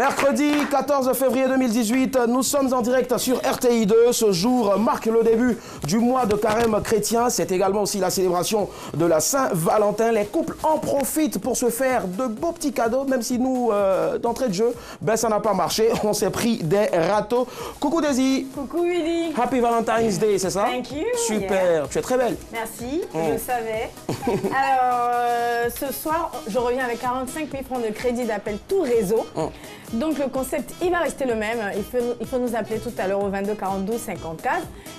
Mercredi 14 février 2018, nous sommes en direct sur RTI2. Ce jour marque le début du mois de carême chrétien. C'est également aussi la célébration de la Saint-Valentin. Les couples en profitent pour se faire de beaux petits cadeaux, même si nous, d'entrée de jeu, ben, ça n'a pas marché. On s'est pris des râteaux. Coucou Daisy. Coucou Willy. Happy Valentine's Day, c'est ça? Thank you. Super, yeah. Tu es très belle. Merci, je le savais. Alors, ce soir, je reviens avec 45 000 francs de crédit d'appel tout réseau. Donc le concept, il va rester le même. Il faut nous appeler tout à l'heure au 22 42 54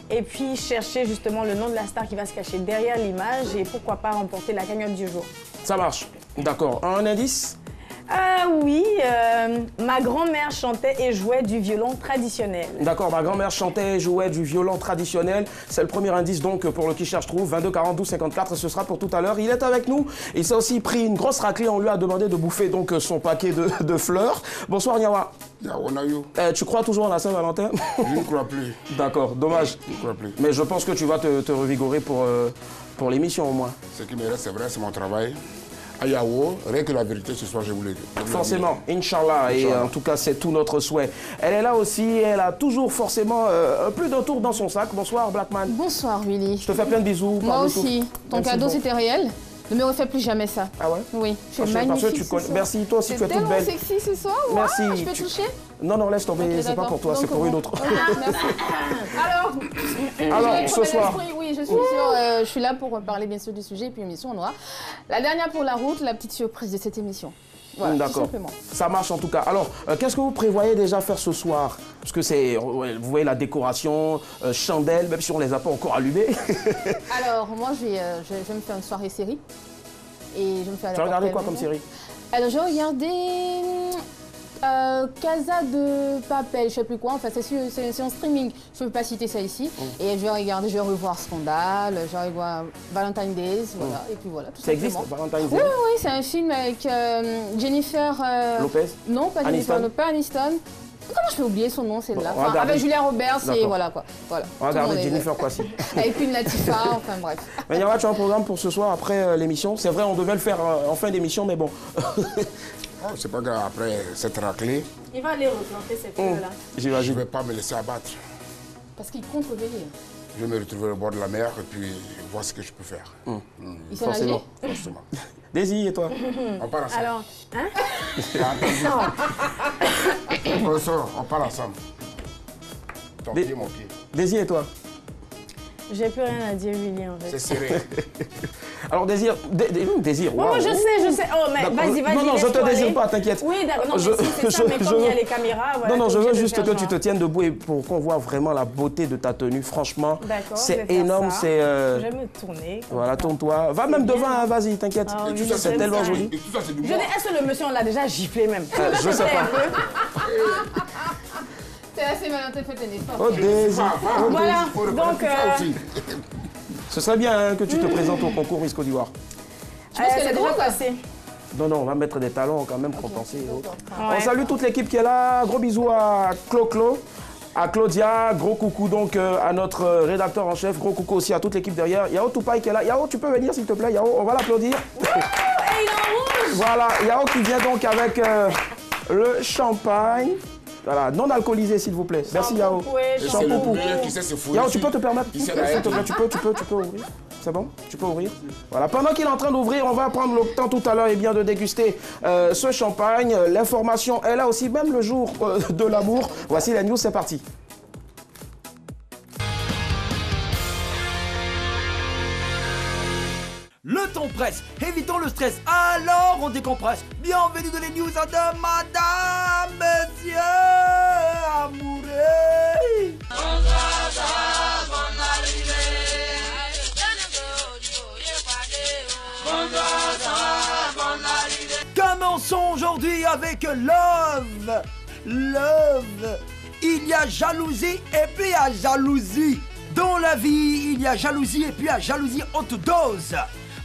et puis chercher justement le nom de la star qui va se cacher derrière l'image et pourquoi pas remporter la cagnotte du jour. Ça marche. D'accord. Un indice? Oui, ma grand-mère chantait et jouait du violon traditionnel. D'accord, ma grand-mère chantait et jouait du violon traditionnel. C'est le premier indice donc pour le qui cherche trouve. 22 42 54, ce sera pour tout à l'heure. Il est avec nous. Il s'est aussi pris une grosse raclée. On lui a demandé de bouffer donc son paquet de fleurs. Bonsoir Nyawa. Tu crois toujours en la Saint-Valentin? Je ne crois plus. D'accord, dommage. Je ne crois plus. Mais je pense que tu vas te revigorer pour l'émission au moins. Ce qui me reste, c'est vrai, c'est mon travail. À Yao, rien que la vérité ce soir, je voulais dire. Forcément, Inch'Allah, et en tout cas c'est tout notre souhait. Elle est là aussi, elle a toujours forcément plus d'un tour dans son sac. Bonsoir Blackman. Bonsoir Willy. Je te fais plein de bisous. Moi aussi. Ton cadeau c'était réel. Ne me refais plus jamais ça. Ah ouais? Oui, tu es magnifique. Merci, toi aussi tu es toute belle. C'est tellement sexy ce soir. Merci. Je peux toucher? Non, laisse tomber, okay, c'est pas pour toi, c'est pour une autre. Merci. Alors ce soir. Oui, je suis sûre, je suis là pour parler bien sûr du sujet et puis émission noire. La dernière pour la route, la petite surprise de cette émission. Voilà, d'accord, ça marche en tout cas. Alors, qu'est-ce que vous prévoyez déjà faire ce soir? Parce que c'est, vous voyez la décoration, chandelles, même si on ne les a pas encore allumées. Alors, moi, je vais me faire une soirée série. Et je me fais. Tu as regardé quoi comme série? Alors, j'ai regardé Casa de Papel, je sais plus quoi, enfin c'est en streaming, je ne peux pas citer ça ici. Et je vais revoir Scandale, je vais revoir Valentine's Day, voilà, et puis voilà, tout ça simplement. Existe, Valentine's Day? Oui, c'est un film avec Jennifer... Lopez? Non, pas Jennifer Lopez, Aniston. Comment je peux oublier son nom, celle-là? Enfin, avec Julia Roberts et voilà quoi. Voilà. On va regarder Jennifer Kwasi. Avec une Latifa, enfin bref. Mais Yawa, tu as un programme pour ce soir après l'émission? C'est vrai, on devait le faire en fin d'émission, mais bon. Oh, c'est pas grave, après cette raclée. Il va aller replanter ces fleurs-là. Je ne vais pas me laisser abattre. Parce qu'il compte revenir. Je vais me retrouver au bord de la mer et puis voir ce que je peux faire. Il s'est nagé? Forcément. Daisy, et toi? On part ensemble. Alors, On part ensemble. Ton pied, mon pied. Daisy, et toi? J'ai plus rien à dire, Willy, en fait. C'est serré. Alors, Désir, wow. Moi, je sais. Oh, mais vas-y. Non, je te désire pas, t'inquiète. Oui, d'accord, non, c'est ça, mais comme il y a les caméras, voilà. Non, je veux juste que tu te tiennes debout et pour qu'on voit vraiment la beauté de ta tenue. Franchement, c'est énorme, c'est... Je vais me tourner. Voilà, tourne-toi. Va même devant, vas-y, t'inquiète. C'est tellement joli. Je dis, est-ce que le monsieur, on l'a déjà giflé même? Je sais pas. C'est assez Valentin, faites un effort. Oh, Daisy. Voilà, donc... Ce serait bien que tu te présentes au concours Miss Côte d'Ivoire. C'est déjà passé. Non, on va mettre des talons quand même, compenser. On salue toute l'équipe qui est là. Gros bisous à Clo, à Claudia. Gros coucou donc à notre rédacteur en chef. Gros coucou aussi à toute l'équipe derrière. Yao Toupaï qui est là. Yao, tu peux venir s'il te plaît. Yao, on va l'applaudir. Voilà, Yao qui vient donc avec le champagne. Voilà, non alcoolisé s'il vous plaît. Merci Yao. Yao, tu peux te permettre? Tu peux ouvrir. C'est bon? Tu peux ouvrir? Voilà, pendant qu'il est en train d'ouvrir, on va prendre le temps tout à l'heure de déguster ce champagne. L'information est là aussi, même le jour de l'amour. Voici la news, c'est parti. Le temps presse, évitons le stress, alors on décompresse. Bienvenue dans les news de Madame, Monsieur, amoureux. Commençons aujourd'hui avec Love. Love. Il y a jalousie et puis il y a jalousie. Dans la vie, il y a jalousie et puis il y a jalousie haute dose.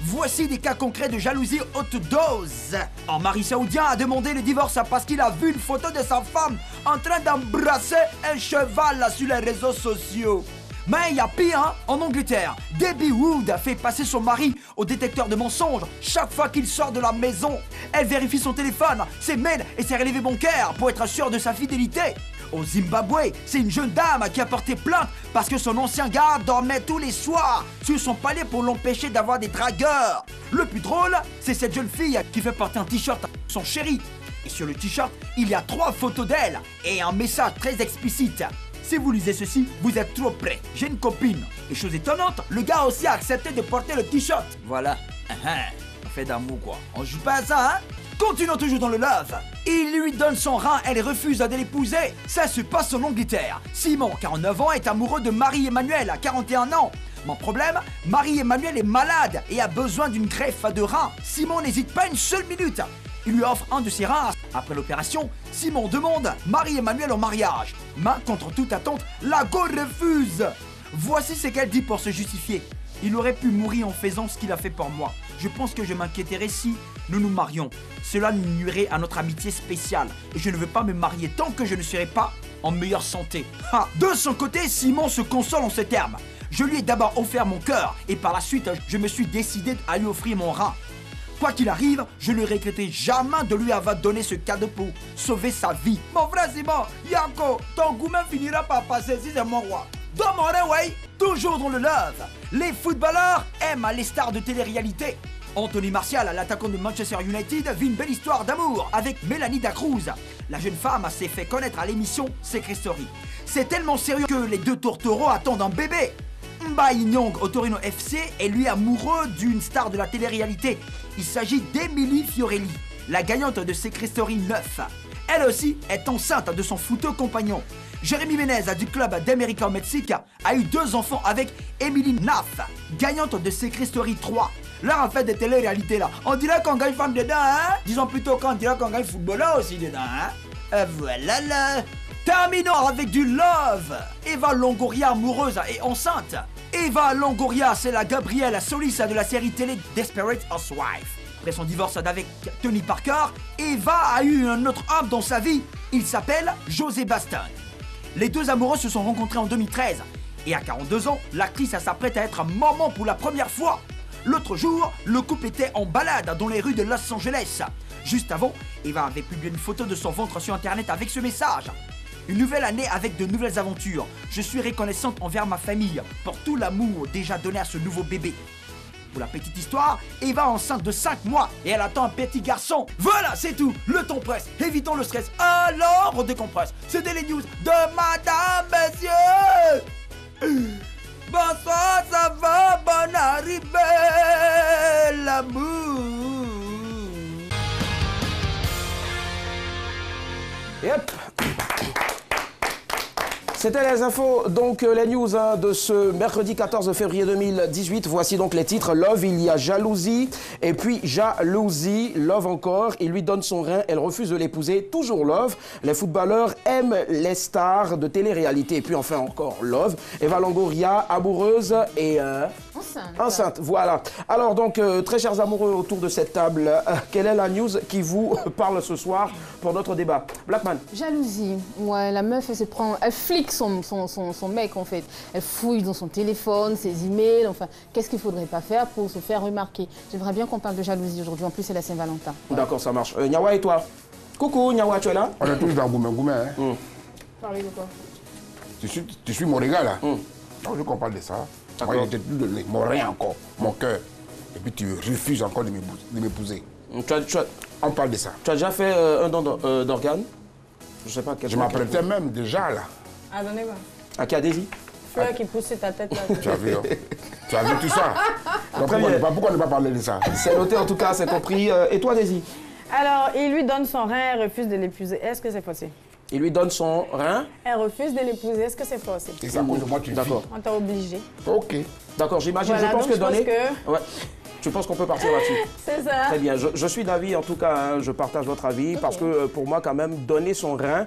Voici des cas concrets de jalousie haute dose. Un mari saoudien a demandé le divorce parce qu'il a vu une photo de sa femme en train d'embrasser un cheval sur les réseaux sociaux. Mais il y a pire, hein, en Angleterre. Debbie Wood a fait passer son mari au détecteur de mensonges chaque fois qu'il sort de la maison. Elle vérifie son téléphone, ses mails et ses relevés bancaires pour être sûre de sa fidélité. Au Zimbabwe, c'est une jeune dame qui a porté plainte parce que son ancien gars dormait tous les soirs sur son palais pour l'empêcher d'avoir des dragueurs. Le plus drôle, c'est cette jeune fille qui fait porter un t-shirt à son chéri. Et sur le t-shirt, il y a 3 photos d'elle et un message très explicite. Si vous lisez ceci, vous êtes trop près. J'ai une copine. Et chose étonnante, le gars a aussi accepté de porter le t-shirt. Voilà. On fait d'amour quoi. On joue pas à ça, hein? Continuons toujours dans le love. Il lui donne son rein, elle refuse de l'épouser. Ça se passe en Angleterre. Simon, 49 ans, est amoureux de Marie-Emmanuel, 41 ans. Mon problème, Marie-Emmanuel est malade et a besoin d'une greffe de rein. Simon n'hésite pas une seule minute. Il lui offre un de ses reins. Après l'opération, Simon demande Marie-Emmanuel en mariage. Mais contre toute attente, la go refuse. Voici ce qu'elle dit pour se justifier. Il aurait pu mourir en faisant ce qu'il a fait pour moi. Je pense que je m'inquiéterais si nous nous marions. Cela nuirait à notre amitié spéciale. Et je ne veux pas me marier tant que je ne serai pas en meilleure santé. De son côté, Simon se console en ces termes. Je lui ai d'abord offert mon cœur et par la suite, je me suis décidé à lui offrir mon rein. Quoi qu'il arrive, je ne regretterai jamais de lui avoir donné ce cadeau pour sauver sa vie. Mon frère Simon, Yanko, ton gourmet finira par passer si c'est mon roi. Dans mon oreille, toujours dans le love, les footballeurs aiment les stars de télé-réalité. Anthony Martial, l'attaquant de Manchester United, vit une belle histoire d'amour avec Mélanie Dacruz. La jeune femme s'est fait connaître à l'émission Secret Story. C'est tellement sérieux que les 2 tourtereaux attendent un bébé. Mbaye Nyong au Torino FC est lui amoureux d'une star de la télé-réalité. Il s'agit d'Emily Fiorelli, la gagnante de Secret Story 9. Elle aussi est enceinte de son fouteux compagnon. Jérémy Ménez du club d'América au Mexique a eu 2 enfants avec Emily Naff, gagnante de Secret Story 3. Là, en fait, de télé-réalité, là, on dirait qu'on gagne femme dedans, hein? Disons plutôt qu'on dirait qu'on gagne footballeur aussi dedans, hein? Voilà là. Terminons avec du love. Eva Longoria, amoureuse et enceinte. Eva Longoria, c'est la Gabrielle Solis de la série télé Desperate Housewives. Après son divorce d'avec Tony Parker, Eva a eu un autre homme dans sa vie. Il s'appelle José Baston. Les 2 amoureux se sont rencontrés en 2013. Et à 42 ans, l'actrice s'apprête à être maman pour la première fois. L'autre jour, le couple était en balade dans les rues de Los Angeles. Juste avant, Eva avait publié une photo de son ventre sur internet avec ce message. Une nouvelle année avec de nouvelles aventures. Je suis reconnaissante envers ma famille pour tout l'amour déjà donné à ce nouveau bébé. Pour la petite histoire, Eva est enceinte de 5 mois et elle attend un petit garçon. Voilà, c'est tout. Le temps presse. Évitons le stress. Alors, on décompresse. C'était les news de Madame, Messieurs. Bonsoir, ça va, bonne arrivée, l'amour. Yep. C'était les infos, donc les news de ce mercredi 14 février 2018. Voici donc les titres. Love, il y a jalousie. Et puis jalousie, love encore. Il lui donne son rein, elle refuse de l'épouser. Toujours love. Les footballeurs aiment les stars de télé-réalité. Et puis enfin encore love. Eva Longoria, amoureuse et enceinte. Voilà. Alors donc, très chers amoureux autour de cette table, quelle est la news qui vous parle ce soir pour notre débat? Blackman. Jalousie. Ouais, la meuf, elle flique son mec en fait. Elle fouille dans son téléphone, ses emails, enfin, qu'est-ce qu'il ne faudrait pas faire pour se faire remarquer? J'aimerais bien qu'on parle de jalousie aujourd'hui, en plus c'est la Saint-Valentin. Ouais. D'accord, ça marche. Nyawa et toi? Coucou, Nyawa, tu es là? On est tous dans Goumé, hein. Parlez de quoi? Tu suis mon regard là. Je veux qu'on parle de ça. Moi, il était plus donné, mon rein encore, mon cœur. Et puis tu refuses encore de m'épouser. On parle de ça. Tu as déjà fait un don d'organes? Je sais pas. Je m'apprêtais même déjà là. Ah, donnez-moi. À qui a Daisy? Fleur qui poussait ta tête là. Tu as vu, hein? Tu as vu tout ça? Donc, pourquoi ne pas parler de ça? C'est noté en tout cas, c'est compris. Et toi, Daisy? Alors, il lui donne son rein, elle refuse de l'épouser. Est-ce que c'est possible? Il lui donne son rein? Elle refuse de l'épouser. Est-ce que c'est possible? Et ça cause de moi, tu D'accord. On t'a obligé. Ok. D'accord, j'imagine. Voilà, je pense que donner. que... Ouais. Tu penses qu'on peut partir là-dessus? C'est ça. Très bien. Je suis d'avis, en tout cas, hein, je partage votre avis, parce que pour moi, quand même, donner son rein,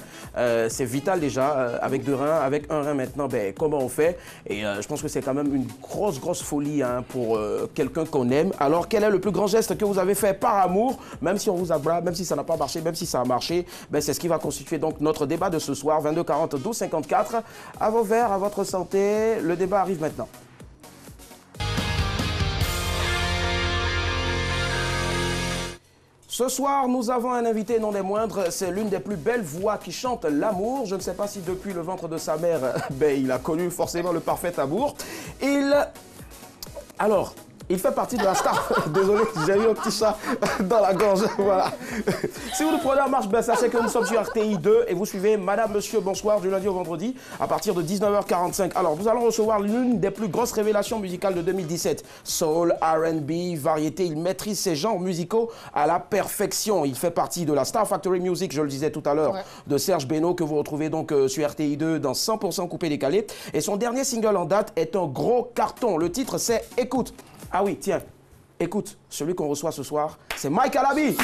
c'est vital déjà. Avec 2 reins, avec 1 rein maintenant, ben, comment on fait? Et je pense que c'est quand même une grosse folie hein, pour quelqu'un qu'on aime. Alors, quel est le plus grand geste que vous avez fait par amour, même si on vous a bras, même si ça n'a pas marché, même si ça a marché, ben, c'est ce qui va constituer donc notre débat de ce soir, 22 40 12 54. À vos verres, à votre santé. Le débat arrive maintenant. Ce soir, nous avons un invité non des moindres. C'est l'une des plus belles voix qui chante l'amour. Je ne sais pas si depuis le ventre de sa mère, ben, il a connu forcément le parfait amour. Alors, il fait partie de la star. Désolé, j'ai eu un petit chat dans la gorge. Voilà. Si vous nous prenez en marche, ben, sachez que nous sommes sur RTI 2 et vous suivez Madame, Monsieur, Bonsoir du lundi au vendredi à partir de 19h45. Alors, nous allons recevoir l'une des plus grosses révélations musicales de 2017. Soul, R&B, variété. Il maîtrise ses genres musicaux à la perfection. Il fait partie de la Star Factory Music, je le disais tout à l'heure, de Serge Beno, que vous retrouvez donc sur RTI 2 dans 100% coupé décalé. Et son dernier single en date est un gros carton. Le titre, c'est Écoute. Ah oui, tiens, écoute, celui qu'on reçoit ce soir, c'est Mike Alabi.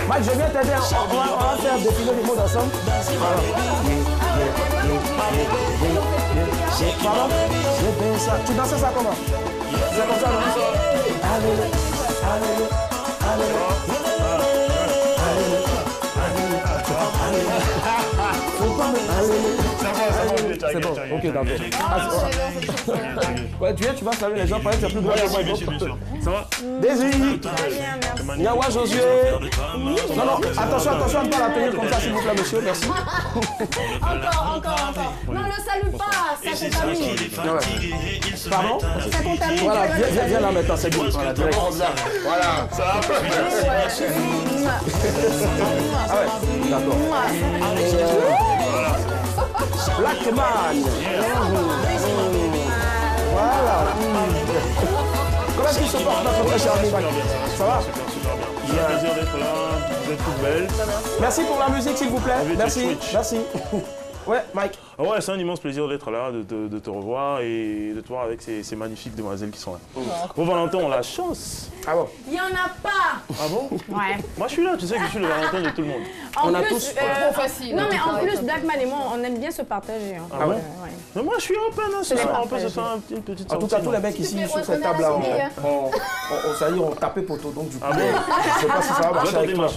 Mike, je viens t'aider, on va faire défiler les mots ensemble. Pardon? Tu danses ça comment? C'est comme ça, non? C'est bon, ok, d'accord. Ouais, tu vas saluer les gens, pareil, c'est plus grand. Oui, bien sûr. Ça va? Désir. Nyawa Josué. Non, attention à ne pas la tenir comme ça, s'il vous plaît, monsieur, merci. Encore. Non, le salue pas, ça contamine. Pardon? Ça contamine. Voilà, viens là maintenant, c'est bon. Voilà, direct. Voilà, ça va. Ah ouais, d'accord. Blackman. Voilà. Comment est-ce qu'il se porte notre très cher ami? Ça va? Super bien. J'ai le plaisir d'être là, vous êtes toutes belles. Merci pour la musique, s'il vous plaît. Merci. Ouais, Mike. Ouais, c'est un immense plaisir d'être là, de te revoir et de te voir avec ces magnifiques demoiselles qui sont là. Bon, Valentin, on a la chance. Ah bon? Il n'y en a pas. Ah bon? Ouais. Moi, je suis là, tu sais que je suis le Valentin de tout le monde. On a tous. Trop facile. Non, mais en plus, Blackman et moi, on aime bien se partager. Hein. Ah ouais? Ouais. Mais moi, je suis open, hein, ce soir. On peut se faire une petite sortie. En tout cas, tous les mecs ici sur cette table-là, on tapait poteau. Donc, du coup, je ne sais pas si ça va marcher avec toi.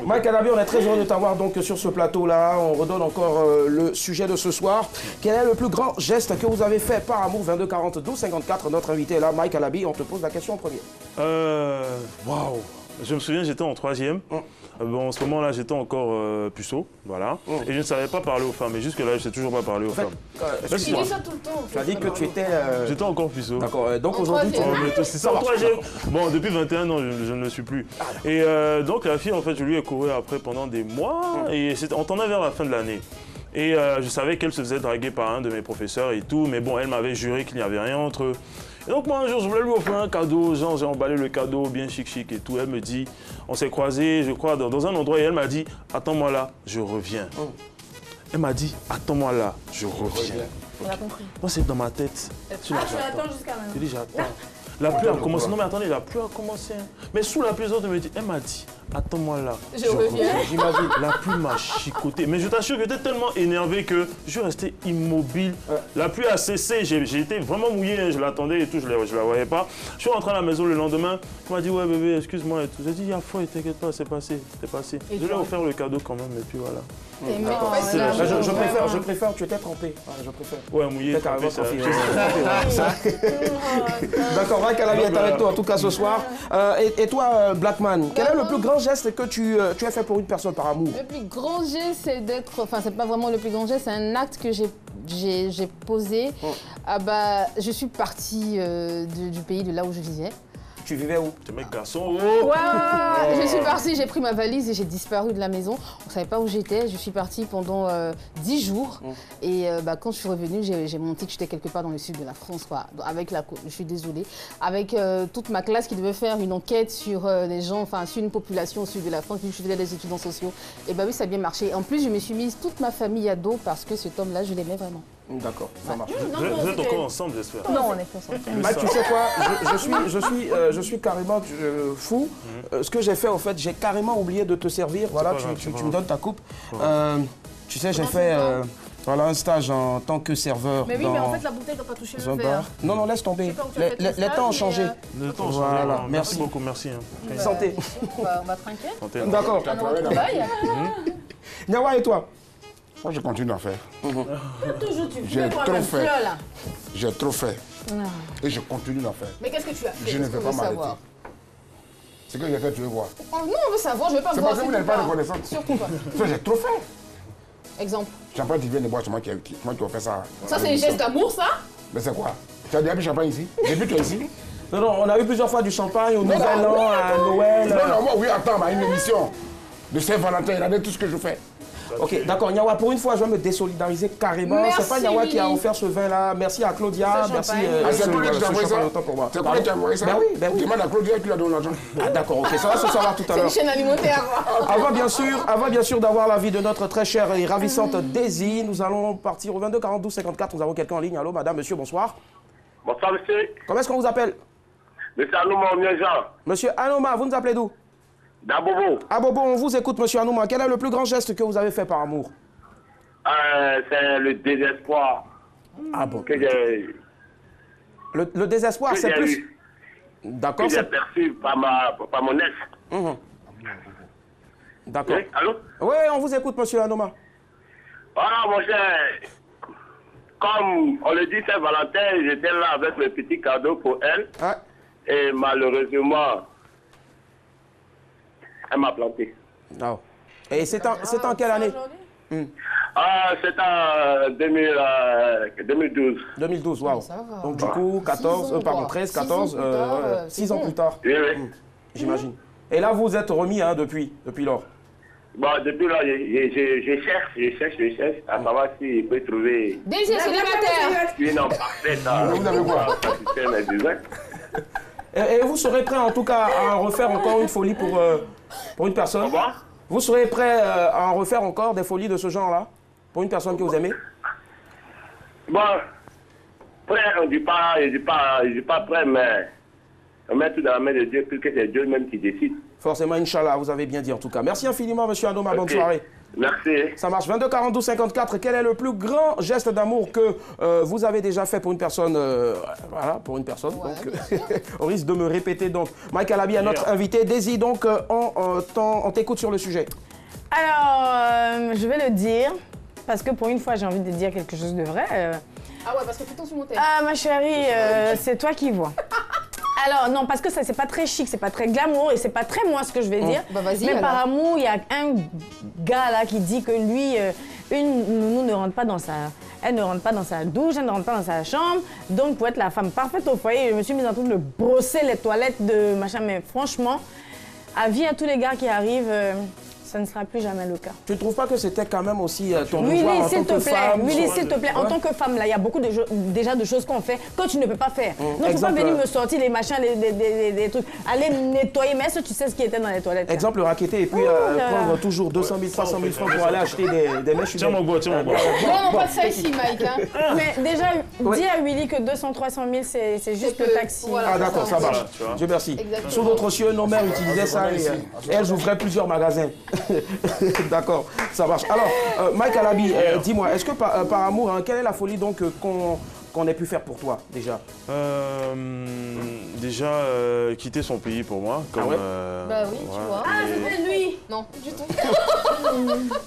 Mike Alabi, on est très heureux de t'avoir donc sur ce plateau-là. On redonne encore le sujet de ce soir. Quel est le plus grand geste que vous avez fait par amour? 22 40 12 54. Notre invité est là, Mike Alabi. On te pose la question en premier. Waouh! Je me souviens, j'étais en 3e. Bon, en ce moment-là, j'étais encore puceau, voilà. Et je ne savais pas parler aux femmes. Et jusque-là, je ne sais toujours pas parler aux femmes. Tu dis ça tout le temps. Tu as dit que tu étais... J'étais encore puceau. D'accord. Donc aujourd'hui, tu... C'est ça, en 3e. Bon, depuis 21 ans, je ne le suis plus. Et donc, la fille, en fait, je lui ai couru après pendant des mois. Et on t'en a vers la fin de l'année. Et je savais qu'elle se faisait draguer par un de mes professeurs et tout. Mais bon, elle m'avait juré qu'il n'y avait rien entre eux. Et donc moi un jour je voulais lui offrir un cadeau, genre j'ai emballé le cadeau bien chic et tout. Elle me dit, on s'est croisés je crois dans un endroit et elle m'a dit, attends-moi là, je reviens. Elle m'a dit, attends-moi là, je reviens. On a compris. Moi c'est dans ma tête. Tu attends jusqu'à maintenant. Je dis j'attends. La pluie a commencé, non mais attendez, la pluie a commencé. Elle m'a dit, attends-moi là. Je reviens. J'imagine. La pluie m'a chicoté. Mais je t'assure que j'étais tellement énervé que je restais immobile. La pluie a cessé, j'ai été vraiment mouillé, je l'attendais et tout, je la voyais pas. Je suis rentré à la maison le lendemain, elle m'a dit ouais bébé, excuse-moi et tout. J'ai dit, il y a foi, t'inquiète pas, c'est passé. Je lui ai offert le cadeau quand même et puis voilà. Je préfère, tu étais trempé. Je préfère. Ouais, mouillé. D'accord, Mike Alabi est avec toi en tout cas ce soir. Et toi, Blackman, quel est le plus grand geste que tu as fait pour une personne par amour? Le plus grand geste, c'est d'être... Enfin, c'est pas vraiment le plus grand geste, c'est un acte que j'ai posé. Je suis partie du pays de là où je vivais. Tu vivais où? Tu es mec garçon. Ouais, je suis partie, j'ai pris ma valise et j'ai disparu de la maison. On ne savait pas où j'étais. Je suis partie pendant 10 jours. Et quand je suis revenue, j'ai monté que j'étais quelque part dans le sud de la France. Quoi. Avec je suis désolée. Avec toute ma classe qui devait faire une enquête sur les gens, enfin sur une population au sud de la France. Je faisais des étudiants sociaux. Et oui, ça a bien marché. En plus, je me suis mise toute ma famille à dos parce que cet homme-là, je l'aimais vraiment. D'accord, ça marche. Vous êtes encore ensemble, j'espère. Non, on est pas ensemble. Mike, tu sais quoi, je suis carrément fou. Ce que j'ai fait, en fait, j'ai carrément oublié de te servir. Voilà, tu me donnes ta coupe. Tu sais, j'ai fait voilà, un stage en tant que serveur. Mais oui, mais en fait, la bouteille n'a pas touché le verre. Non, non, laisse tomber. Les temps ont changé. Le temps a changé. Voilà, Merci beaucoup, merci. Santé. On va trinquer. D'accord. Nyawa et toi? Moi, je continue à faire. Toujours tu J'ai fais trop toi-même, fait. là. J'ai trop fait. Et je continue à faire. Mais qu'est-ce que tu as fait? Je ne vais pas m'arrêter. Ce que j'ai fait, tu veux voir. Oh, non, on veut savoir, je ne veux pas C'est voir. parce que vous n'êtes pas reconnaissante. Surtout pas. J'ai trop fait. Exemple. Champagne, tu viens de boire, c'est moi qui ai fait ça. Ça, c'est les gestes d'amour, ça? Mais c'est quoi? Tu as déjà bu champagne ici? Depuis toi ici? Non, non, on a eu plusieurs fois du champagne au Nouvel An, à Noël. Non, non, moi, oui, attends, ma une émission de Saint-Valentin, il a dit tout ce que je fais. Ok, d'accord, Nyawa, pour une fois, je vais me désolidariser carrément. C'est pas Nyawa qui a offert ce vin-là. Merci à Claudia, merci. C'est Claudia qui t'a envoyé ça? C'est Claudia qui t'a envoyé ça? Ben oui, ben oui. Demande à Claudia qui lui a donné l'argent. Ah d'accord, ok, ça va se savoir tout à l'heure. C'est une chaîne alimentaire. Avant bien sûr d'avoir l'avis de notre très chère et ravissante Daisy, nous allons partir au 22 42 54. Nous avons quelqu'un en ligne. Allô, madame, monsieur, bonsoir. Bonsoir, monsieur. Comment est-ce qu'on vous appelle? Monsieur Anouma Jean. Monsieur Anouma, vous nous appelez d'où? D'Abobo. Ah Bobo, on vous écoute, monsieur Anouma. Quel est le plus grand geste que vous avez fait par amour? C'est le désespoir. Ah bon. Que j'ai le désespoir, c'est plus... D'accord, que j'ai perçu par mon ex. D'accord. Oui, allô? Oui, on vous écoute, monsieur Anouma. Voilà, mon cher. Comme on le dit Saint-Valentin, j'étais là avec mes petits cadeaux pour elle. Ouais. Et malheureusement, elle m'a planté. Oh. Et c'est en quelle année? C'est en 2012. 2012, waouh. Donc du coup, 13, 14, 6 ans plus tard. Oui, oui. J'imagine. Et là, vous êtes remis hein, depuis lors. Bon, depuis là, je cherche à savoir s'il peut trouver Daisy, célibataire. une homme parfaite. Vous avez quoi? Et vous serez prêt en tout cas à en refaire encore une folie pour une personne? Comment? Vous serez prêt à en refaire encore des folies de ce genre-là pour une personne que vous aimez? Bon, prêt, je dis pas prêt, mais on met tout dans la main de Dieu, puisque c'est Dieu même qui décide. Forcément, Inch'Allah, vous avez bien dit en tout cas. Merci infiniment, monsieur Anouma, bonne soirée. Merci. Ça marche. 22 42 54. Quel est le plus grand geste d'amour que vous avez déjà fait pour une personne voilà, pour une personne. Ouais, donc, on risque de me répéter. Donc, Mike Alabi est notre invité. Daisy, donc, on t'écoute sur le sujet. Alors, je vais le dire, parce que pour une fois, j'ai envie de dire quelque chose de vrai. Ah ouais, parce que tout le temps sur mon thème. Ah, ma chérie, c'est toi qui vois. Alors, non, parce que ça, c'est pas très chic, c'est pas très glamour et c'est pas très moi ce que je vais dire. Bah, vas-y, mais alors. par amour, il y a un gars là qui dit que lui, une nounou ne rentre pas dans sa... Elle ne rentre pas dans sa douche, elle ne rentre pas dans sa chambre. Donc, pour être la femme parfaite au foyer, je me suis mise en train de brosser les toilettes de machin. Mais franchement, avis à tous les gars qui arrivent, ça ne sera plus jamais le cas. Tu ne trouves pas que c'était quand même aussi ton Willy, devoir en tant que femme? Willy, s'il te plaît, en tant que femme, là, il y a beaucoup déjà de choses qu'on fait que tu ne peux pas faire. Donc, tu ne peux pas venir me sortir des machins, des trucs. Aller nettoyer, mais est-ce que tu sais ce qui était dans les toilettes? Exemple, raqueter et puis prendre toujours 200 000, 300 000 francs pour aller acheter des mèches. Tiens mon bois, tiens mon bois. Non, non, pas ça ici, Mike. Hein. Mais déjà, dis à Willy que 200, 300 000, c'est juste le taxi. Voilà, ah d'accord, ça marche. Dieu merci. Sous d'autres cieux, nos mères utilisaient ça et elles ouvraient plusieurs magasins. D'accord, ça marche. Alors, Mike Alabi, dis-moi, est-ce que par amour, hein, quelle est la folie donc qu'on ait pu faire pour toi déjà? Déjà, quitter son pays pour moi. Comme, ouais bah oui, tu vois. Ah, c'était lui! Non, du tout.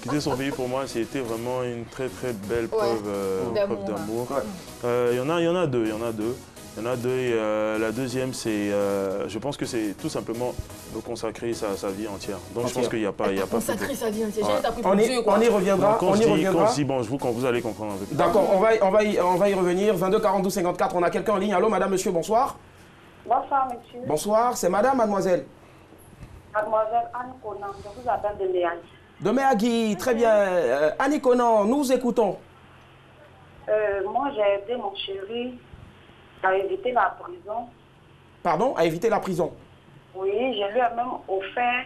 Quitter son pays pour moi, c'était vraiment une très très belle preuve d'amour. Il y en a deux. Il y en a deux et la deuxième, c'est, je pense que c'est tout simplement de consacrer sa vie entière. Donc je pense qu'il n'y a pas... Consacrer sa vie entière, t'as pris pour On Dieu, quoi. y reviendra. Quand je dis bon, quand vous allez comprendre un peu. D'accord, on va y revenir. 22 42 54, on a quelqu'un en ligne. Allô, madame, monsieur, bonsoir. Bonsoir, monsieur. Bonsoir, c'est madame, mademoiselle? Mademoiselle Annie Conan, je vous appelle de Méagui. De Méagui, très bien. Annie Conan, nous écoutons. Moi, j'ai aidé mon chéri à éviter la prison. Pardon, à éviter la prison? Oui, je lui ai même offert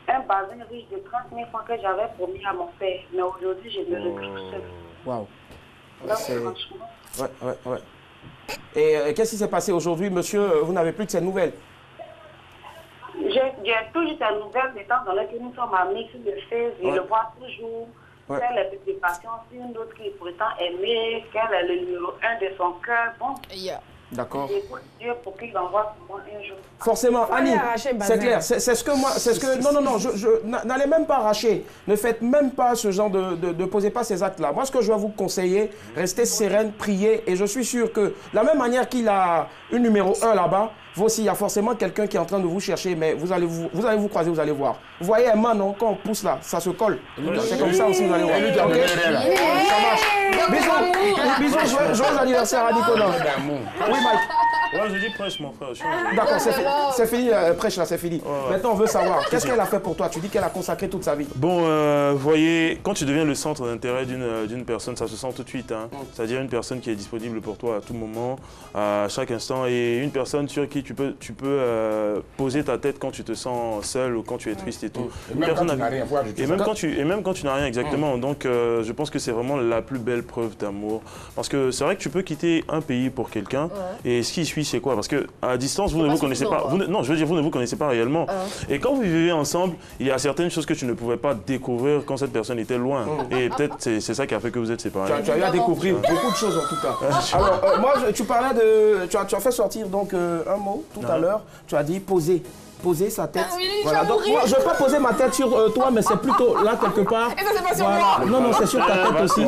un bazin riche de 30 000 francs que j'avais promis à mon père. Mais aujourd'hui, je me retrouve seule. Waouh. Ouais. Et qu'est-ce qui s'est passé aujourd'hui, monsieur? Vous n'avez plus de ces nouvelles? J'ai toujours ces nouvelles, étant donné que nous sommes amis sur le fait, je le vois toujours. Quelle est la passion, une autre qui pourtant aimer, quel est le numéro 1 de son cœur. Bon. D'accord. Dieu pour qu'il envoie pour moi un jour. Forcément, Annie, c'est clair. C'est ce que moi, c'est ce que. Non, n'allez même pas arracher. Ne faites même pas ce genre de posez pas ces actes-là. Moi, ce que je vais vous conseiller, restez sereine, priez, et je suis sûr que de la même manière qu'il a une numéro 1 là-bas, vous aussi, il y a forcément quelqu'un qui est en train de vous chercher, mais vous allez vous croiser, vous allez voir. Vous voyez Emma, non, quand on pousse là, ça se colle. C'est comme ça aussi, vous allez voir. Bisous, joyeux anniversaire à Nicolas. Oui, Mike. Ouais, je dis prêche, mon frère. D'accord, c'est fini, prêche là, c'est fini. Maintenant, on veut savoir, qu'est-ce qu'elle a fait pour toi? Tu dis qu'elle a consacré toute sa vie. Bon, vous voyez, quand tu deviens le centre d'intérêt d'une personne, ça se sent tout de suite. Hein. C'est-à-dire une personne qui est disponible pour toi à tout moment, à chaque instant, et une personne sur qui tu peux poser ta tête quand tu te sens seul ou quand tu es triste et tout. Et même quand tu n'as rien, même quand tu n'as rien, exactement. Donc, je pense que c'est vraiment la plus belle preuve d'amour. Parce que c'est vrai que tu peux quitter un pays pour quelqu'un, et ce qui suit, c'est quoi? Parce qu'à distance, vous ne vous connaissez pas. Non, je veux dire, vous ne vous connaissez pas réellement. Et quand vous vivez ensemble, il y a certaines choses que tu ne pouvais pas découvrir quand cette personne était loin. Et peut-être c'est ça qui a fait que vous êtes séparés. Tu as eu à découvrir beaucoup de choses en tout cas. Alors, moi, tu parlais de... Tu as fait sortir donc un mot tout à l'heure. Tu as dit poser. Poser sa tête. Voilà. Donc, moi, je ne vais pas poser ma tête sur toi, mais c'est plutôt là quelque part. Et ça, c'est pas sur moi. Non, c'est sur ta tête aussi.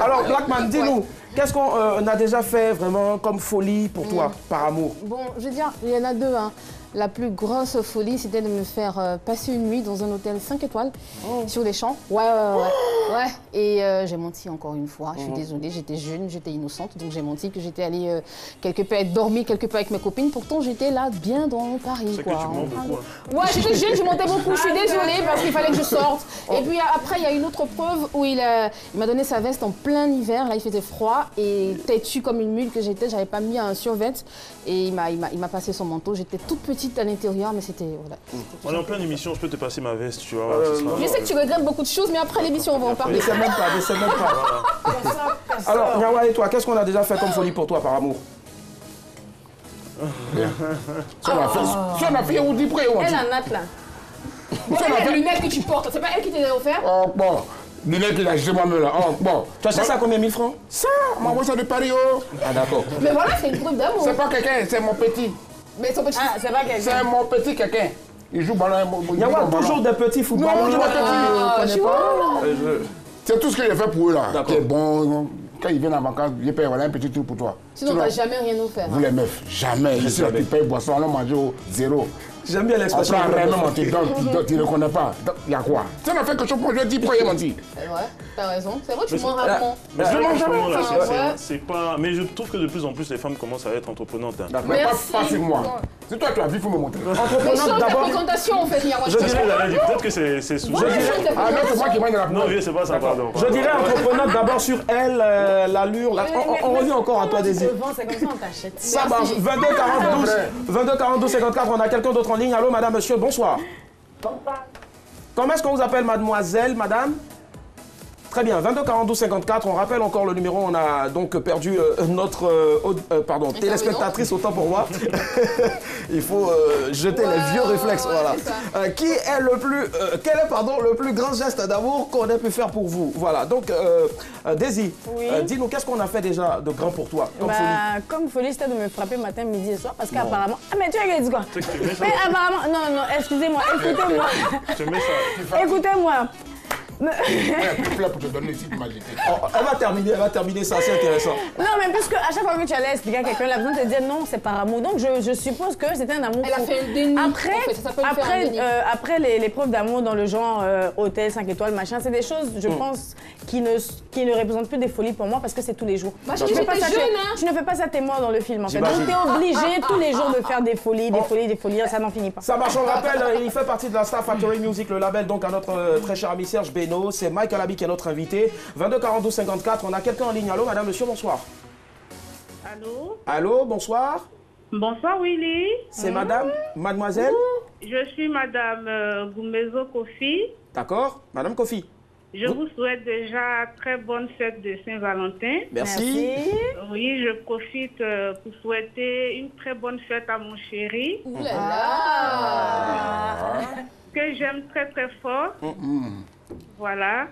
Alors, Blackman, dis-nous, qu'est-ce qu'on a déjà fait vraiment comme folie pour toi, par amour? Bon, je veux dire, il y en a deux. Hein. La plus grosse folie, c'était de me faire passer une nuit dans un hôtel 5 étoiles sur les champs. Ouais. Et j'ai menti encore une fois. Je suis désolée, j'étais jeune, j'étais innocente. Donc j'ai menti que j'étais allée quelque part dormir quelque part avec mes copines. Pourtant, j'étais là bien dans Paris. C'est que tu mens beaucoup. Ouais, j'étais jeune, je mentais beaucoup. Je suis désolée parce qu'il fallait que je sorte. Et puis après, il y a une autre preuve où il m'a donné sa veste en plein hiver. Là, il faisait froid et têtue comme une mule que j'étais. J'avais pas mis un survêt. Et il m'a passé son manteau. J'étais toute petite à l'intérieur, mais c'était... Voilà, on est en pleine émission, je peux te passer ma veste, tu vois. Je sais que tu regrettes beaucoup de choses, mais après l'émission, on va en parler. Ne sais même pas. Alors, Nyawa et toi, qu'est-ce qu'on a déjà fait comme folie pour toi par amour? Si on a fait, on dit près. Elle en a là. C'est les lunettes que tu portes, c'est pas elle qui t'a offert? Oh, bon. Lunettes qu'il a jeté moi-même là. Oh, bon. Tu as acheté ça à combien 1000 francs? Ça, on m'a envoyé ça de Paris, oh. Ah, d'accord. Mais voilà, c'est une preuve d'amour. C'est pas quelqu'un, c'est mon petit. Mais son petit... Ah, c'est pas quelqu'un. C'est mon petit quelqu'un. Il joue ballon. Il y a toujours des petits footballeurs. C'est tout ce que j'ai fait pour eux là. C'est bon. Quand ils viennent en vacances, je paye voilà, un petit truc pour toi. Sinon, tu n'as jamais rien offert. Vous les meufs, jamais. Ici, tu payes boisson, on mange au zéro. J'aime bien l'expression. Après, tu ne connais pas. Il y a quoi? Ça n'a fait que je peux dire pourquoi il mentit. Ouais, t'as raison. C'est vrai, tu mens rarement. Mais je mange jamais. C'est pas. Mais je trouve que de plus en plus, les femmes commencent à être entreprenantes. Mais pas sur moi. C'est toi, tu as vu, il faut me montrer. Entreprenante d'abord. Présentation, en fait, je dirais, peut-être que c'est souvent. Ah non, c'est moi qui mange la Non, c'est pas ça, pardon. Je dirais entreprenante d'abord sur elle, l'allure. On revient encore à toi, Désir. C'est comme ça, on t'achète. Ça marche. 22 42 54, on a quelqu'un d'autre en ligne. Allô, madame, monsieur, bonsoir. Bonsoir. Comment est-ce qu'on vous appelle, mademoiselle, madame? Très bien, 22 42 54, on rappelle encore le numéro, on a donc perdu notre téléspectatrice, autant pour moi. Il faut jeter les vieux réflexes, voilà. Qui est quel est le plus grand geste d'amour qu'on ait pu faire pour vous? Voilà, donc Daisy, dis-nous, qu'est-ce qu'on a fait déjà de grand pour toi comme folie? Comme folie, c'était de me frapper matin, midi et soir, parce qu'apparemment... Ah mais tu as dit quoi? Mais apparemment... Non, excusez-moi, écoutez-moi. Écoutez-moi. Pour te donner ici, elle va terminer ça, c'est intéressant. Non, mais puisque à chaque fois que tu allais expliquer à quelqu'un, la personne te disait non, c'est par amour. Donc je suppose que c'était un amour. Elle a fait un déni. Après les preuves d'amour dans le genre hôtel, 5 étoiles, machin, c'est des choses, je pense, qui ne représentent plus des folies pour moi parce que c'est tous les jours. Tu ne fais pas ça, t'es mort dans le film en fait. Donc tu es obligé tous les jours de faire des folies, ça n'en finit pas. Ça marche, on rappelle, il fait partie de la Star Factory Music, le label donc à notre très cher ami Serge Beno. C'est Mike Alabi qui est notre invité. 22 42 54, on a quelqu'un en ligne. Allô, madame, monsieur, bonsoir. Allô? Allô, bonsoir. Bonsoir, Willy. C'est madame, mademoiselle? Je suis madame Goumezo Kofi. D'accord, madame Kofi. Je vous souhaite déjà très bonne fête de Saint-Valentin. Merci. Oui, je profite pour souhaiter une très bonne fête à mon chéri. Que j'aime très très fort. Voilà.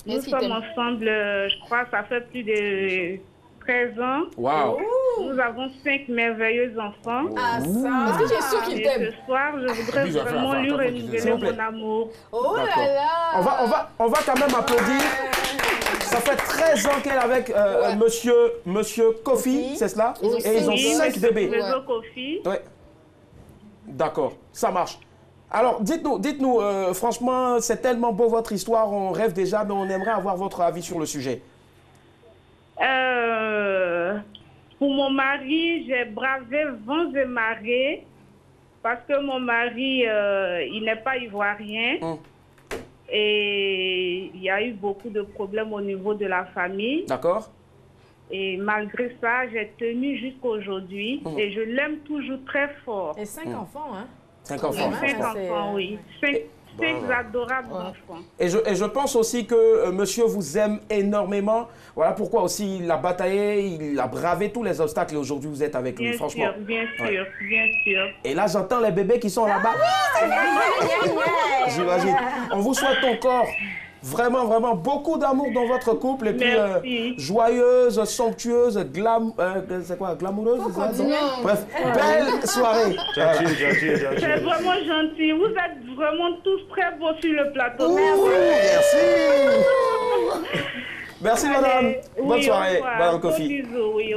Nous sommes ensemble, je crois, ça fait plus de 13 ans. Wow. Nous avons 5 merveilleux enfants. Ah, ça. Est-ce que tu es sûr qu'il t'aime? Ce soir, je voudrais vraiment lui renouveler mon amour. Oh là là. On va quand même applaudir. Ça fait 13 ans qu'elle est avec monsieur Kofi, c'est cela? Et ils ont 5 bébés. Monsieur Kofi. Ouais. D'accord, ça marche. Alors, dites-nous, franchement, c'est tellement beau votre histoire, on rêve déjà, mais on aimerait avoir votre avis sur le sujet. Pour mon mari, j'ai bravé vents et marées parce que mon mari, il n'est pas ivoirien. Et il y a eu beaucoup de problèmes au niveau de la famille. D'accord. Et malgré ça, j'ai tenu jusqu'à aujourd'hui. Et je l'aime toujours très fort. Et 5 enfants, hein? 5 enfants. 5 enfants, oui. 5 adorables enfants. Et je pense aussi que monsieur vous aime énormément. Voilà pourquoi aussi il a bataillé, il a bravé tous les obstacles et aujourd'hui vous êtes avec lui, franchement. Bien sûr. Et là j'entends les bébés qui sont là-bas. J'imagine. On vous souhaite encore vraiment beaucoup d'amour dans votre couple et puis joyeuse, somptueuse, c'est quoi, glamoureuse? Bref, belle soirée. C'est vraiment gentil. Vous êtes vraiment tous très beaux sur le plateau. Merci. Merci madame. Bonne soirée, madame Kofi.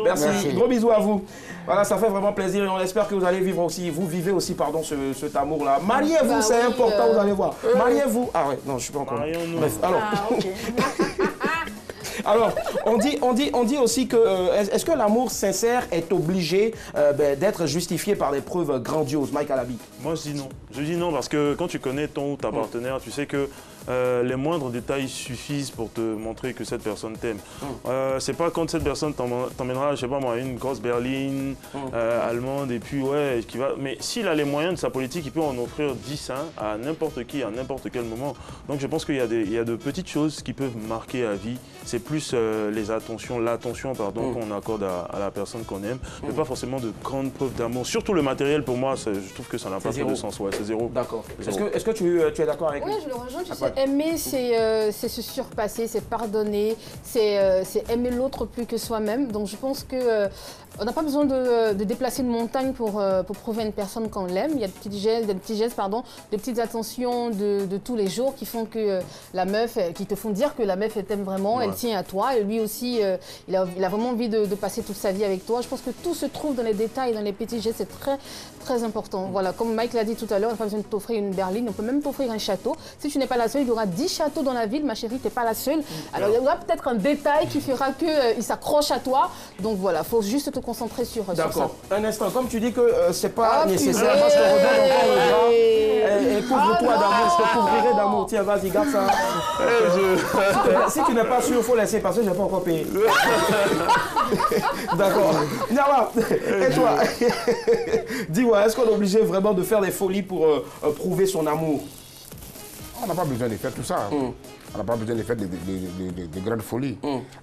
Merci. Gros bisous à vous. Voilà, ça fait vraiment plaisir et on espère que vous allez vivre aussi, vous vivez aussi, pardon, cet amour-là. Mariez-vous, c'est important, vous allez voir. Mariez-vous. Ah ouais, non, je ne suis pas encore. Bref, alors. Alors, on dit aussi que, est-ce que l'amour sincère est obligé d'être justifié par des preuves grandioses, Mike Alabi? Moi, je dis non. Je dis non parce que quand tu connais ton ou ta partenaire, tu sais que les moindres détails suffisent pour te montrer que cette personne t'aime. C'est pas quand cette personne t'emmènera, je sais pas moi, une grosse berline allemande et puis ouais, qui va. Mais s'il a les moyens de sa politique, il peut en offrir 10 à n'importe qui, à n'importe quel moment. Donc je pense qu'il y a de petites choses qui peuvent marquer à vie. C'est plus l'attention qu'on accorde à la personne qu'on aime, mais pas forcément de grandes preuves d'amour. Surtout le matériel, pour moi, je trouve que ça n'a pas trop de sens. Ouais, c'est zéro. D'accord. Est-ce que tu es d'accord avec lui? Oui, je le rejoins. Tu sais, aimer, c'est se surpasser, c'est pardonner, c'est aimer l'autre plus que soi-même. Donc je pense que on n'a pas besoin de déplacer une montagne pour prouver à une personne qu'on l'aime. Il y a des petits gestes, des petites attentions de tous les jours qui font que qui te font dire que la meuf t'aime vraiment, elle tient à toi. Et lui aussi, il a vraiment envie de passer toute sa vie avec toi. Je pense que tout se trouve dans les détails, dans les petits gestes. C'est très important. Voilà, comme Mike l'a dit tout à l'heure, on n'a pas besoin de t'offrir une berline. On peut même t'offrir un château. Si tu n'es pas la seule, il y aura 10 châteaux dans la ville. Ma chérie, tu n'es pas la seule. Alors, il y aura peut-être un détail qui fera qu'il s'accroche à toi. Donc voilà, il faut juste te concentrer sur ça. D'accord. Un instant, comme tu dis que c'est pas nécessaire, parce qu'on redonne encore le bras. Et couvre-toi d'amour, je te couvrirai d'amour. Tiens, vas-y, garde ça. Si tu n'es pas sûr, il faut laisser passer, je n'ai pas encore payé. D'accord. Nyama, et toi? Dis-moi, est-ce qu'on est obligé vraiment de faire des folies pour prouver son amour? On n'a pas besoin de faire tout ça. On n'a pas besoin de faire des grandes folies.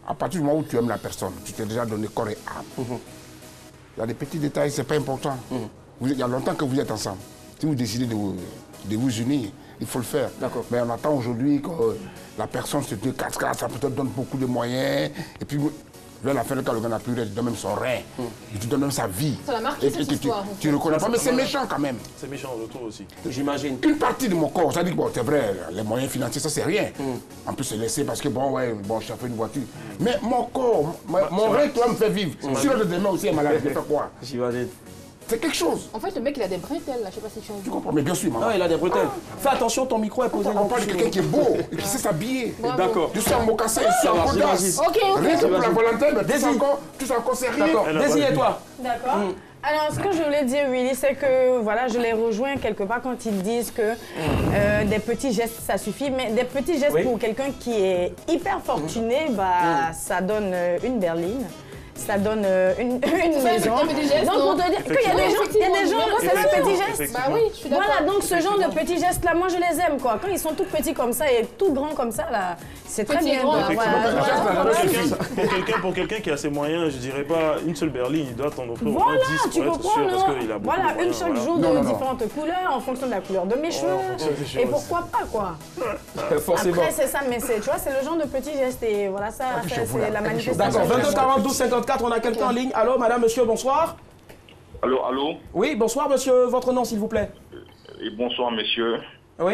À partir du moment où tu aimes la personne, tu t'es déjà donné corps et âme. Il y a des petits détails, ce n'est pas important. Il y a longtemps que vous êtes ensemble. Si vous décidez de vous unir, il faut le faire. Mais on attend aujourd'hui que la personne se te casse-casse, ça peut te donner beaucoup de moyens. Et puis, vers la fin, quand le gars n'a plus rien, il te donne même son rein. Il te donne même sa vie. Ça l'a marqué cette histoire. Tu ne reconnais pas, mais c'est méchant quand même. C'est méchant en retour aussi. J'imagine. Une partie de mon corps, ça dit que bon, c'est vrai, les moyens financiers, ça c'est rien. En plus, c'est laissé parce que bon, je fais une voiture. Mais mon corps, mon rein, toi, me fait vivre. Si l'autre demain aussi est malade, je vais faire quoi? J'imagine. C'est quelque chose. En fait, le mec, il a des bretelles, là. Je sais pas si tu as vu. Tu comprends, mais bien sûr, maman. Non, il a des bretelles. Fais attention, ton micro est posé. On parle de quelqu'un qui est beau et qui sait s'habiller. D'accord. Je suis en mocassin, je suis en codasse. Rien que pour la volonté, mais tout ça encore sérieux. D'accord. Désir, et toi? D'accord. Alors, ce que je voulais dire, Willy, c'est que voilà, je les rejoins quelque part quand ils disent que des petits gestes, ça suffit. Mais des petits gestes pour quelqu'un qui est hyper fortuné, ça donne une berline. ça donne une maison. Donc pour te dire qu'il y a des gens, c'est le petit geste. Bah oui, je suis d'accord. Voilà, donc ce genre de petits gestes-là, moi je les aime quoi. Quand ils sont tout petits comme ça et tout grands comme ça, là, c'est très bien. Pour quelqu'un qui a ses moyens, je dirais pas une seule berline, il doit t'en offrir au moins 10 tu pour être sûr, parce qu'il a beaucoup de moyens. Une chaque jour de différentes couleurs en fonction de la couleur de mes cheveux. Et pourquoi pas quoi. Après c'est ça, mais tu vois, c'est le genre de petits gestes et voilà, ça c'est la manifestation. D'accord, 22 42 54, on a quelqu'un en ligne. Allô, madame, monsieur, bonsoir. Allô, allô. Oui, bonsoir, monsieur. Votre nom, s'il vous plaît. Et bonsoir, monsieur. Oui.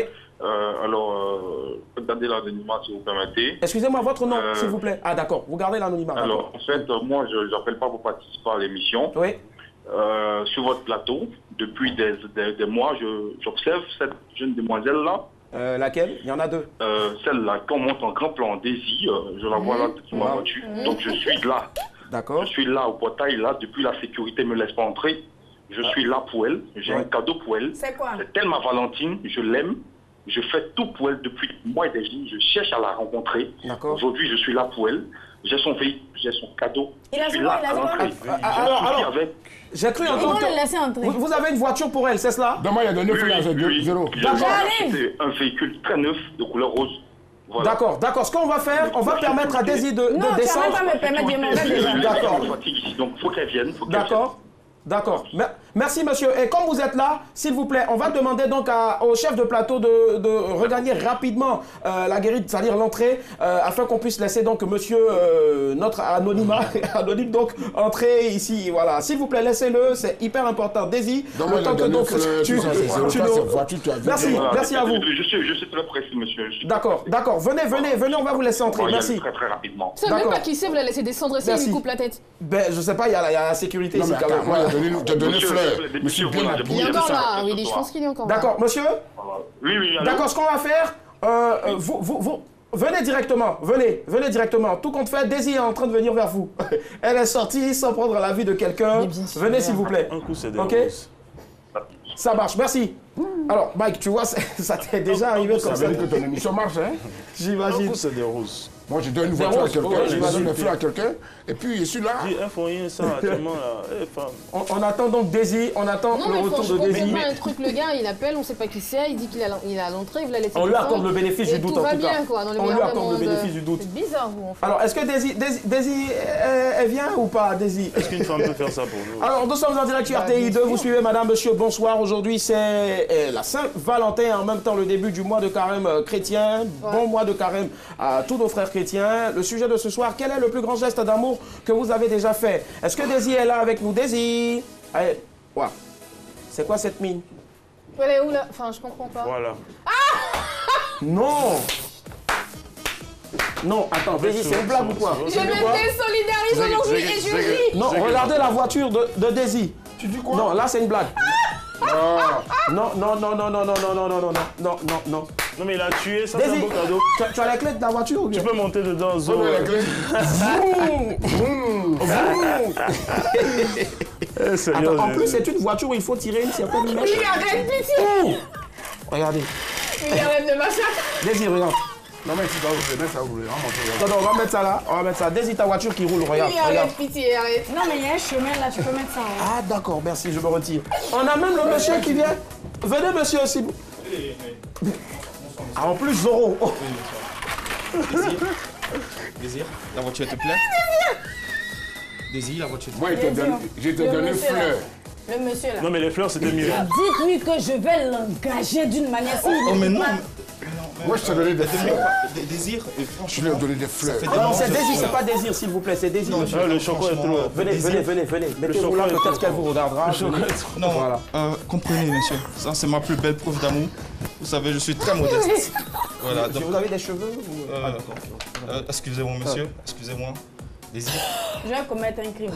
Gardez l'anonymat, si vous permettez. Excusez-moi, votre nom, s'il vous plaît. Ah, d'accord, vous gardez l'anonymat. Alors, en fait, moi, je n'appelle pas pour participer à l'émission. Oui. Sur votre plateau, depuis des mois, j'observe cette jeune demoiselle-là. Laquelle? Il y en a deux. Celle-là, quand on monte en grand plan, Daisy, je la vois là sur ma voiture. Donc, je suis là. D'accord. Je suis là au portail, là, depuis la sécurité ne me laisse pas entrer. Je suis là pour elle. J'ai un cadeau pour elle. C'est quoi? C'est elle ma Valentine, je l'aime. Je fais tout pour elle depuis mois et des jours. Je cherche à la rencontrer. Aujourd'hui, je suis là pour elle. J'ai son véhicule, j'ai son cadeau. Il a vu quoi? Alors, j'ai cru entendre que vous avez une voiture pour elle, c'est cela? Demain, il y a de 9 0. C'est un véhicule très neuf de couleur rose. Voilà. D'accord. Ce qu'on va faire, on va permettre à Daisy de descendre. Non, tu vas pas me permettre de demander déjà. D'accord. Donc, il faut qu'elle vienne. D'accord. Merci, monsieur. Et comme vous êtes là, s'il vous plaît, on va demander donc au chef de plateau de regagner rapidement la guérite, c'est-à-dire l'entrée, afin qu'on puisse laisser donc monsieur, notre anonyme donc, entrer ici. Voilà. S'il vous plaît, laissez-le, c'est hyper important. Daisy, le temps que donc Merci à vous. Je suis très pressé, monsieur. D'accord. Venez, on va vous laisser entrer. Merci. Très, très rapidement. Tu sais même pas qui c'est, vous la laissez descendre ici, il lui coupe la tête. Ben, je sais pas, il y a la sécurité ici quand même. Tu as donné fleur. Monsieur bien il est encore là, oui, je pense qu'il est encore là. D'accord, monsieur? Oui. D'accord, ce qu'on va faire, vous venez directement, venez directement. Tout compte fait, Daisy est en train de venir vers vous. Elle est sortie sans prendre l'avis de quelqu'un. Venez s'il vous plaît. Un coup, c'est des roses. Ça marche, merci. Alors, Mike, tu vois, ça t'est déjà arrivé comme ça. Ça veut dire que ton émission marche, hein? J'imagine. Un coup, c'est des roses. Moi, je donne une voiture à quelqu'un, je donne une fleur à quelqu'un, et puis je suis là. Dis, il faut rien, ça, actuellement, là. On attend donc Daisy, on attend le retour de Daisy. Non, mais un truc, le gars, il appelle, on sait pas qui c'est, il dit qu'il est à l'entrée, il va laisser. On lui accorde le bénéfice du doute, en tout cas. On lui accorde le bénéfice du doute. C'est bizarre, vous, en fait. Alors, est-ce que Daisy, elle vient ou pas, Daisy? Est-ce qu'une femme peut faire ça pour nous? Alors, nous sommes en direct sur RTI 2, vous suivez madame, monsieur, bonsoir. Aujourd'hui, c'est la Saint-Valentin, en même temps le début du mois de carême chrétien. Bon mois de carême à tous nos frères chrétiens. Le sujet de ce soir, quel est le plus grand geste d'amour que vous avez déjà fait? Est-ce que Daisy est là avec nous? Daisy, allez, ouais. C'est quoi cette mine? Elle est où là? Enfin, je comprends pas. Voilà. Non. Non, attends, Daisy, c'est une blague ou quoi? Je me désolidarise aujourd'hui et je ris. Non, regardez la voiture de Daisy. Tu dis quoi? Non, là c'est une blague. Non. Non, mais il a tué, ça c'est un beau cadeau. Tu as la clé de la voiture ou bien? Tu peux monter dedans, Zo. la clé. Attends, en plus, c'est une voiture où il faut tirer une certaine mèche. Oui, arrête, pitié. Regardez. Oui, arrête de massacre. Daisy, regarde. Non, mais tu dois mettre ça où vous voulez. Non, on va mettre ça là. On va mettre ça. Daisy, ta voiture qui roule, regarde. Oui, arrête, pitié, arrête. Non, mais il y a un chemin là, tu peux mettre ça en haut. Ah, d'accord, merci, je me retire. On a même le monsieur qui vient. Venez, monsieur, aussi. Ah, en plus, Zoro. Oh. Désir, la voiture te plaît? Désir, la voiture te plaît? Moi, je te donne une fleur. Le monsieur là. Non, mais les fleurs, c'était mieux. Dites-lui que je vais l'engager d'une manière si. Oh, mais non. Moi, je te donnais des fleurs. Des désirs, et franchement. Je lui ai donné des fleurs. Non, c'est Désir, c'est pas Désir, s'il vous plaît, c'est Désir. Non, le chocolat est trop. Venez. Mettez-vous là, peut-être qu'elle vous regardera. Le chocolat est trop. Non, voilà. Comprenez, monsieur. Ça, c'est ma plus belle preuve d'amour. Vous savez, je suis très modeste. Voilà. Donc... Vous avez des cheveux excusez-moi, monsieur. Excusez-moi. Désir. Je vais commettre un crime.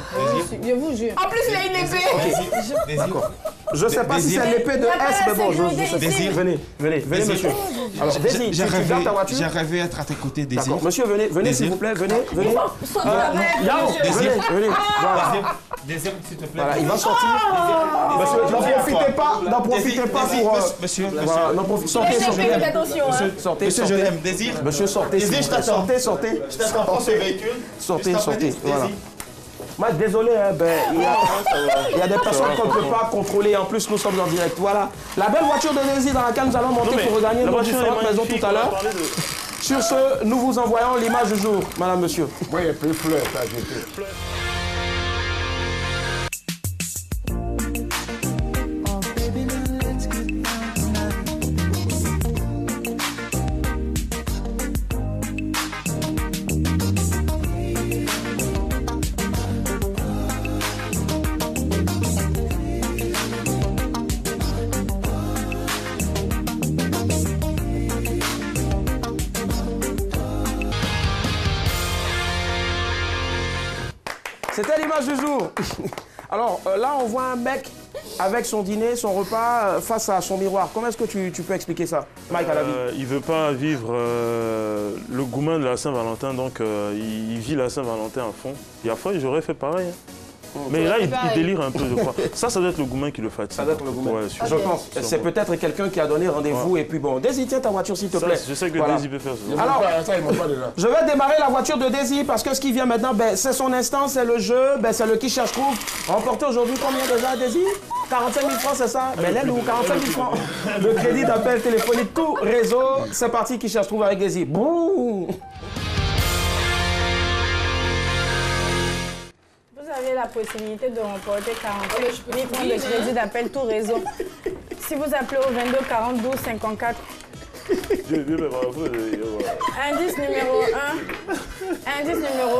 Je vous jure. En plus, il a une épée. D'accord. Je sais pas si c'est l'épée de S, mais bon, je sais. Désir. Venez, monsieur. Alors, Désir, tu gardes ta voiture? J'ai rêvé être à tes côtés, Désir. D'accord, monsieur, venez s'il vous plaît, venez. Yao, venez. Voilà. Désir, s'il te plaît. Voilà, il va sortir. N'en profitez pas pour... Monsieur, sortez. Monsieur, je l'aime, Désir. Monsieur, sortez. Désir, je t'attends. Sortez. Je t'attends, prends ce véhicule. Sortez, voilà. Moi, désolé, hein, ben, il y a des personnes qu'on ne peut pas contrôler. En plus, nous sommes en direct. Voilà. La belle voiture de Désir dans laquelle nous allons monter pour regagner nos différentes maisons tout à l'heure. Sur ce, nous vous envoyons l'image du jour, madame, monsieur. Oui, il y a plus de fleurs à jeter. C'était l'image du jour. Alors là, on voit un mec avec son dîner, son repas face à son miroir. Comment est-ce que tu peux expliquer ça, Mike, à la vie? Il ne veut pas vivre le gourmand de la Saint-Valentin, donc il vit la Saint-Valentin à fond. Et à fois, j'aurais fait pareil. Hein. Mais là, il délire un peu, je crois. Ça doit être le gourmand qui le fatigue. Ça doit être le gourmand. Ouais, je pense. C'est peut-être quelqu'un qui a donné rendez-vous et puis bon. Daisy, tiens ta voiture s'il te plaît. Je sais que Daisy peut faire ça. Alors, je vais démarrer la voiture de Daisy parce que ce qui vient maintenant, ben, c'est son instant, c'est le jeu, ben, c'est le qui cherche trouve. Remporté aujourd'hui combien déjà, Daisy? 45 000 francs, c'est ça? Ben, l'aide ou 45 000 francs. Le crédit d'appel téléphonique, tout réseau. C'est parti, qui cherche trouve avec Daisy. Boum! Vous avez la possibilité de remporter 45 000 francs de crédit d'appel tout réseau. Si vous appelez au 22 42 54. Indice numéro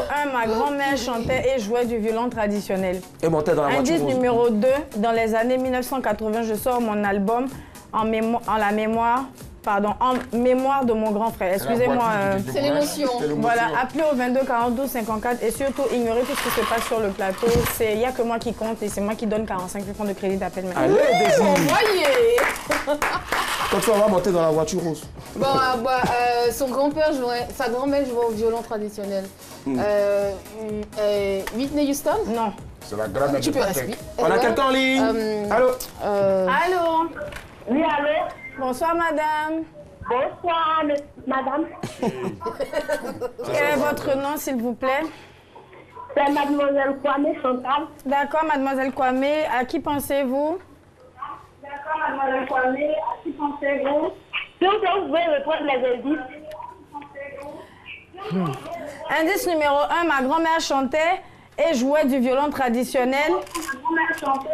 1, ma grand-mère chantait et jouait du violon traditionnel. Et montait dans la voiture. Indice numéro 2, dans les années 1980, je sors mon album en mémoire de mon grand frère. Excusez-moi. C'est l'émotion. Voilà, appelez au 22 42 54 et surtout ignorez tout ce qui se passe sur le plateau. Il n'y a que moi qui compte et c'est moi qui donne 45 000 francs de crédit d'appel maintenant. Allez, Daisy. Voyez. Quand tu vas monter dans la voiture rose. Bon, son grand-père jouait, sa grand-mère jouait au violon traditionnel. Whitney Houston? Non. C'est la grand-mère Tu de peux Patek. respirer. On a quelqu'un en ligne. Allô? Allô? Oui, allô? Bonsoir, madame. Bonsoir, madame. Quel est votre nom, s'il vous plaît? C'est mademoiselle Kwame Chantal. D'accord, mademoiselle Kwame. À qui pensez-vous? D'accord, mademoiselle Kwame. À qui pensez-vous? Si vous pouvez reprendre les indices. Indice numéro 1, ma grand-mère chantait et jouait du violon traditionnel. Ma grand-mère chantait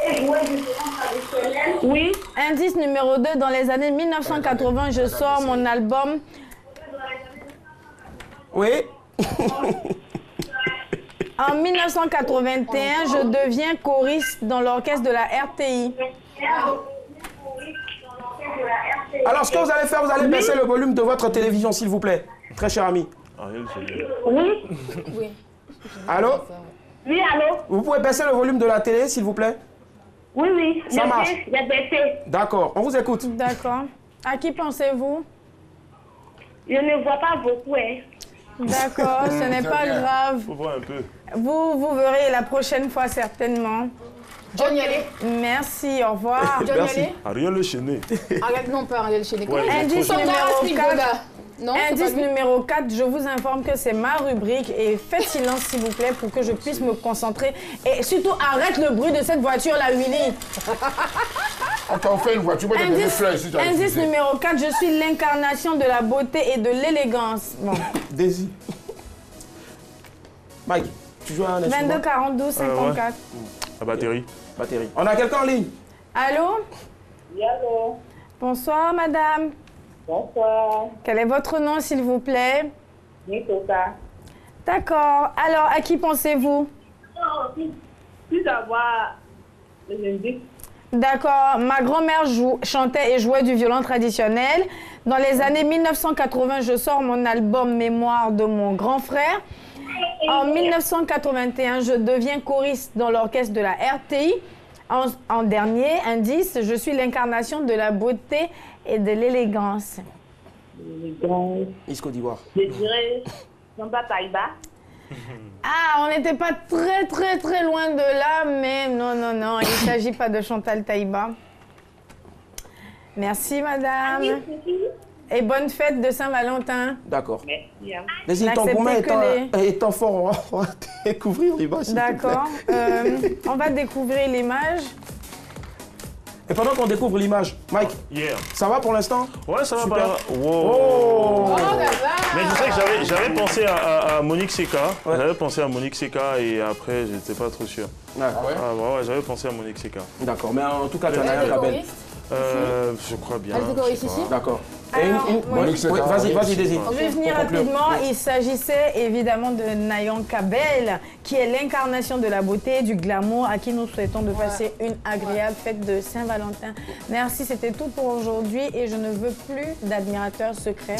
et jouait du violon traditionnel. Oui. Indice numéro 2, dans les années 1980, je sors mon album. Oui. En 1981, je deviens choriste dans l'orchestre de la RTI. Alors, ce que vous allez faire, vous allez baisser le volume de votre télévision, s'il vous plaît. Très cher ami. Oui. Oui. Allô? Oui, allô? Vous pouvez baisser le volume de la télé, s'il vous plaît? Oui, oui. Ça marche. J'ai baissé. D'accord, on vous écoute. D'accord. À qui pensez-vous? Je ne vois pas beaucoup, hein. D'accord, ce n'est pas grave. Faut voir un peu. Vous verrez la prochaine fois certainement. John Yalé. Merci, au revoir. John Yalé. Ariel Le Chenet. Non, pas Ariel Chenet. Ouais, Indice numéro 4. Non, Indice numéro 4, je vous informe que c'est ma rubrique et faites silence s'il vous plaît pour que je puisse me concentrer. Et surtout, arrête le bruit de cette voiture là, Willy. On fait une voiture, moi j'ai des fleurs ici. Indice numéro 4, je suis l'incarnation de la beauté et de l'élégance. Bon. Daisy. Mike, tu joues à un instrument? 22 42 54. Ouais. La batterie. Batterie. On a quelqu'un en ligne? Allô? Oui, allô? Bonsoir, madame. Bonsoir. Quel est votre nom, s'il vous plaît? Nitoka. D'accord. Alors, à qui pensez-vous? Puis avoir les indices. D'accord. Ma grand-mère chantait et jouait du violon traditionnel. Dans les années 1980, je sors mon album Mémoire de mon grand frère. En 1981, je deviens choriste dans l'orchestre de la RTI. En dernier indice, je suis l'incarnation de la beauté et de l'élégance. East Côte d'Ivoire. Je dirais Samba Taïba. Ah, on n'était pas très loin de là, mais non, il ne s'agit pas de Chantal Taïba. Merci, madame. Et bonne fête de Saint-Valentin. D'accord. Merci. Vas-y, ton gourmet étant fort, on va découvrir l'image. D'accord. On va découvrir l'image. Et pendant qu'on découvre l'image, Mike, ça va pour l'instant? Ouais, ça va. Super. Wow. Mais je sais que j'avais pensé à Monique Seka. Ouais. J'avais pensé à Monique Seka et après, j'étais pas trop sûr. Ah ouais? Ouais, j'avais pensé à Monique Seka. D'accord, mais en tout cas, tu en as un label. Je crois bien. Elle décoriste ici? D'accord. Vas-y, Désir. Je vais venir rapidement. Il s'agissait évidemment de Nayanka Bell, qui est l'incarnation de la beauté et du glamour, à qui nous souhaitons de passer une agréable fête de Saint-Valentin. Merci, c'était tout pour aujourd'hui et je ne veux plus d'admirateurs secrets.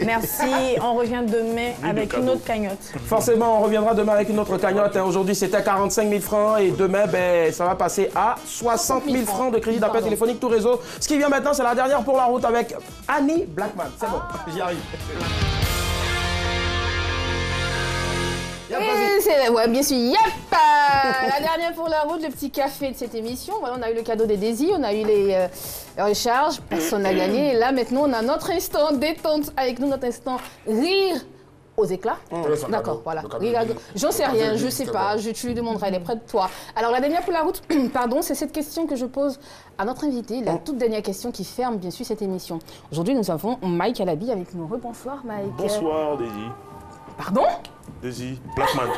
Merci, on revient demain avec une autre cagnotte. Forcément, on reviendra demain avec une autre cagnotte. Aujourd'hui, c'était 45 000 francs et demain, ça va passer à 60 000 francs de crédit d'appel téléphonique tout réseau. Ce qui vient maintenant, c'est la dernière pour la route avec Annie Blackman. C'est bon, j'y arrive. Ouais, bien sûr, yep. La dernière pour la route, le petit café de cette émission. Voilà, on a eu le cadeau des désirs, on a eu les recharges, personne n'a gagné. Et là, maintenant, on a notre instant détente avec nous, notre instant rire aux éclats. D'accord, voilà. J'en sais rien, je sais pas, tu lui demanderas, elle est près de toi. Alors, la dernière pour la route, pardon, c'est cette question que je pose à notre invité, la toute dernière question qui ferme, bien sûr, cette émission. Aujourd'hui, nous avons Mike Alabi avec nous. Bonsoir, Mike. Bonsoir, Daisy. Pardon? Daisy, Blackman.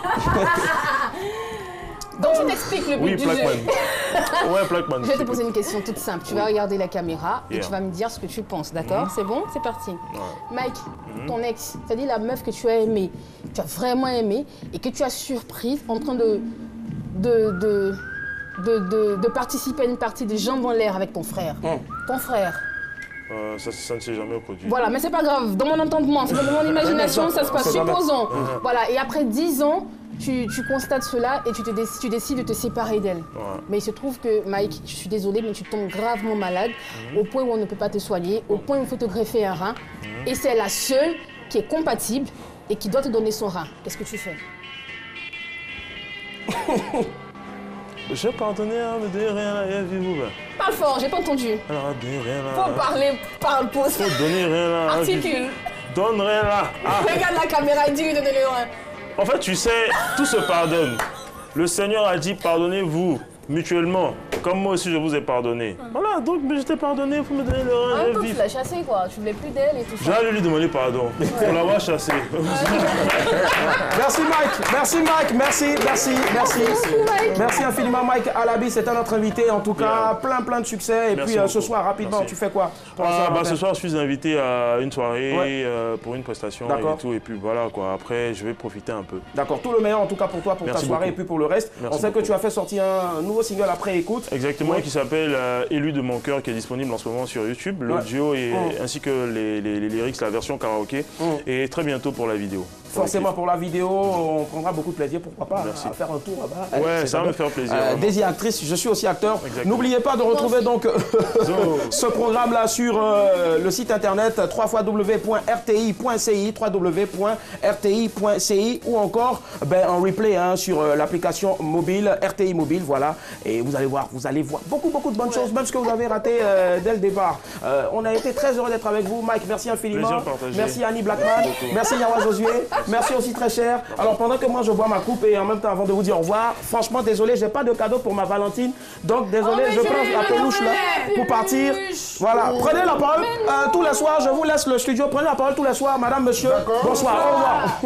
Donc, je t'explique le but du jeu. Ouais, Blackman. Je vais te poser une question toute simple. Tu vas regarder la caméra et tu vas me dire ce que tu penses, d'accord? C'est bon? C'est parti. Mike, ton ex, c'est-à-dire la meuf que tu as aimée, tu as vraiment aimée et que tu as surprise en train de participer à une partie des jambes en l'air avec ton frère. Ton frère. Ça ne s'est jamais produit. Voilà, mais c'est pas grave. Dans mon entendement, c'est dans mon imagination, ça se passe. Supposons. Voilà, et après 10 ans, tu constates cela et tu décides de te séparer d'elle. Mais il se trouve que, Mike, je suis désolée, mais tu tombes gravement malade, au point où on ne peut pas te soigner, au point où il faut te greffer un rein. Et c'est la seule qui est compatible et qui doit te donner son rein. Qu'est-ce que tu fais? J'ai pardonné, me donnez rien là, vous. Parle fort, j'ai pas entendu. Alors, donnez rien là. Faut parler, parle, pause. Faut donner rien là. Articule. Donne rien là. Regarde la caméra et dis-lui de donner rien. En fait, tu sais, tout se pardonne. Le Seigneur a dit pardonnez-vous mutuellement, comme moi aussi je vous ai pardonné. Voilà, donc je t'ai pardonné, il faut me donner le rein. Tu l'as chassé quoi, tu voulais plus d'elle et tout ça. J'allais lui demander pardon pour l'avoir chassé. Merci Mike, merci infiniment Mike Alabi, c'était notre invité. En tout cas, plein de succès. Et puis ce soir, rapidement, tu fais quoi? Ce soir, je suis invité à une soirée pour une prestation et tout. Et puis voilà quoi, après je vais profiter un peu. D'accord, tout le meilleur en tout cas pour toi, pour ta soirée et puis pour le reste. On sait que tu as fait sortir un nouveau single après écoute. Exactement, qui s'appelle Élu de mon cœur, qui est disponible en ce moment sur YouTube, l'audio ainsi que les lyrics, la version karaoké, et très bientôt pour la vidéo. Forcément pour la vidéo, on prendra beaucoup de plaisir, pourquoi pas, à faire un tour là-bas. Ouais, ça va me faire plaisir. Daisy actrice, je suis aussi acteur. N'oubliez pas de retrouver donc ce programme-là sur le site internet www.rti.ci, www.rti.ci ou encore en replay sur l'application mobile, RTI Mobile, voilà. Et vous allez voir beaucoup de bonnes choses, même ce que vous avez raté dès le départ. On a été très heureux d'être avec vous, Mike, merci infiniment. Merci Annie Blackman, merci Yawa Josué. Merci aussi très cher. Alors pendant que moi je bois ma coupe et en même temps avant de vous dire au revoir, franchement désolé, j'ai pas de cadeau pour ma Valentine. Donc désolé, je prends la peluche là pour partir. Voilà, prenez la parole tous les soirs, je vous laisse le studio, prenez la parole tous les soirs, madame, monsieur. Bonsoir, au revoir.